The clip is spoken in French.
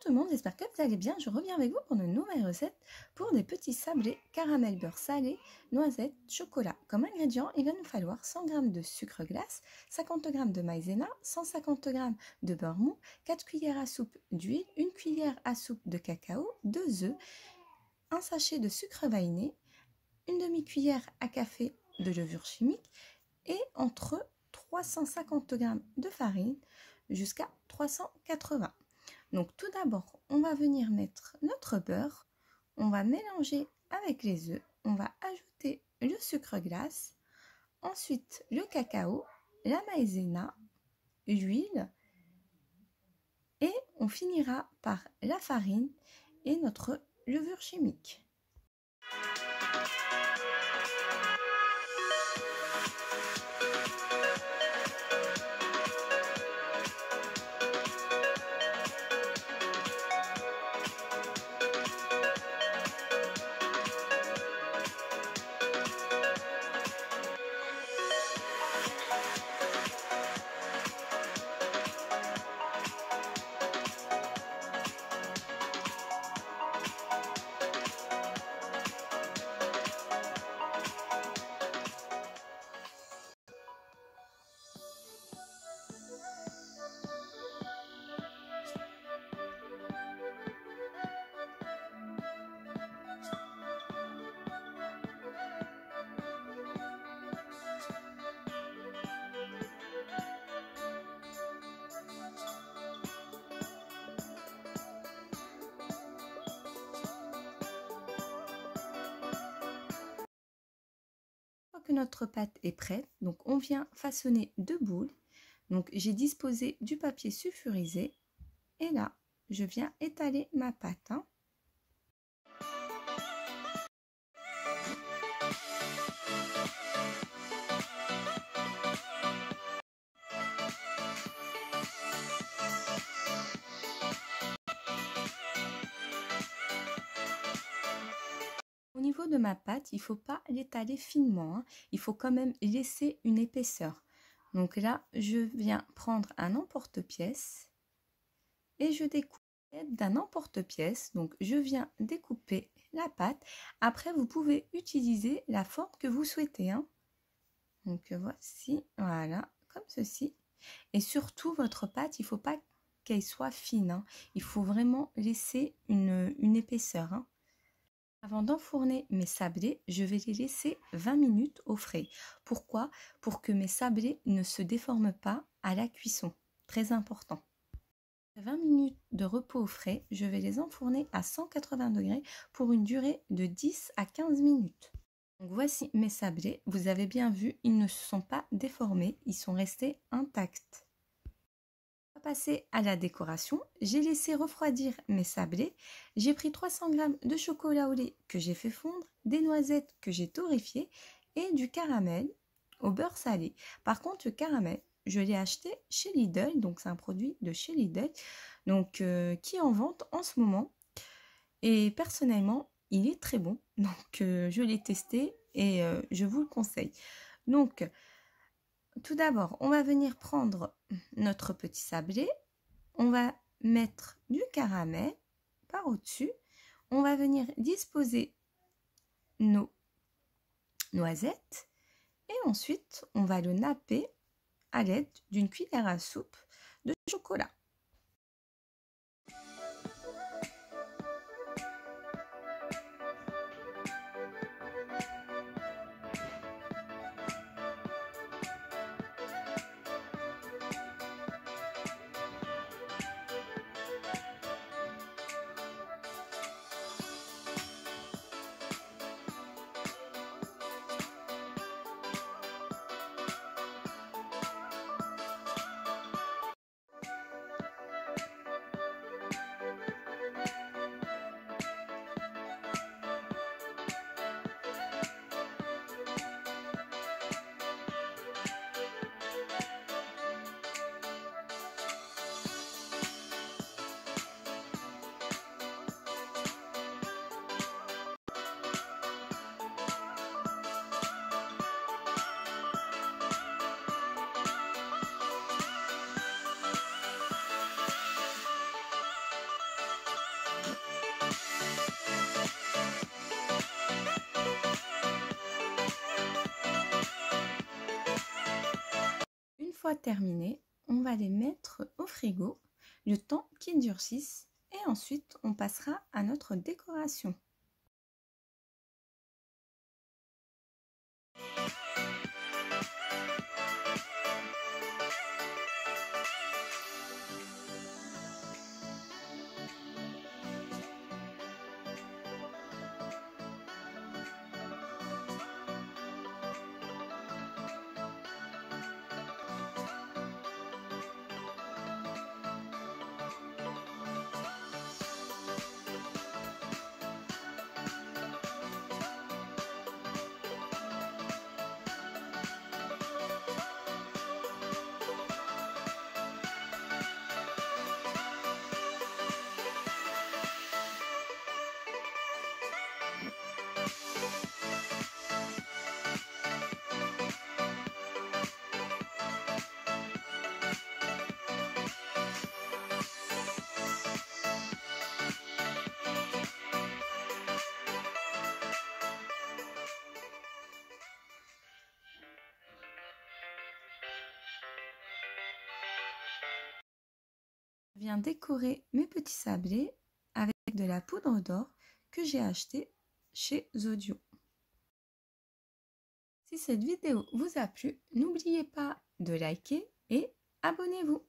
tout le monde, j'espère que vous allez bien. Je reviens avec vous pour une nouvelle recette pour des petits sablés caramel beurre salé, noisettes, chocolat. Comme ingrédients, il va nous falloir 100 g de sucre glace, 50 g de maïzena, 150 g de beurre mou, 4 cuillères à soupe d'huile, 1 cuillère à soupe de cacao, 2 œufs, un sachet de sucre vanillé, une demi-cuillère à café de levure chimique et entre 350 g de farine jusqu'à 380. Donc tout d'abord, on va venir mettre notre beurre, on va mélanger avec les œufs, on va ajouter le sucre glace, ensuite le cacao, la maïzena, l'huile et on finira par la farine et notre levure chimique. Que notre pâte est prête, donc on vient façonner 2 boules. Donc j'ai disposé du papier sulfurisé et là je viens étaler ma pâte. Au niveau de ma pâte, il ne faut pas l'étaler finement, il faut quand même laisser une épaisseur. Donc là, je viens prendre un emporte-pièce et je découpe d'un emporte-pièce. Donc je viens découper la pâte. Après, vous pouvez utiliser la forme que vous souhaitez. Donc voici, voilà, comme ceci. Et surtout, votre pâte, il ne faut pas qu'elle soit fine. Il faut vraiment laisser une épaisseur. Avant d'enfourner mes sablés, je vais les laisser 20 minutes au frais. Pourquoi? Pour que mes sablés ne se déforment pas à la cuisson. Très important. 20 minutes de repos au frais, je vais les enfourner à 180 degrés pour une durée de 10 à 15 minutes. Donc voici mes sablés. Vous avez bien vu, ils ne se sont pas déformés, ils sont restés intacts. Passer à la décoration, j'ai laissé refroidir mes sablés, j'ai pris 300 g de chocolat au lait que j'ai fait fondre, des noisettes que j'ai torréfiées et du caramel au beurre salé. Par contre, le caramel, je l'ai acheté chez Lidl, donc c'est un produit de chez Lidl, donc qui est en vente en ce moment. Et personnellement, il est très bon, donc je l'ai testé et je vous le conseille. Donc, tout d'abord, on va venir prendre notre petit sablé, on va mettre du caramel par au-dessus, on va venir disposer nos noisettes et ensuite on va le napper à l'aide d'une cuillère à soupe de chocolat. fois terminé, on va les mettre au frigo le temps qu'ils durcissent et ensuite on passera à notre décoration. Je viens décorer mes petits sablés avec de la poudre d'or que j'ai acheté chez Zodio. Si cette vidéo vous a plu, n'oubliez pas de liker et abonnez-vous.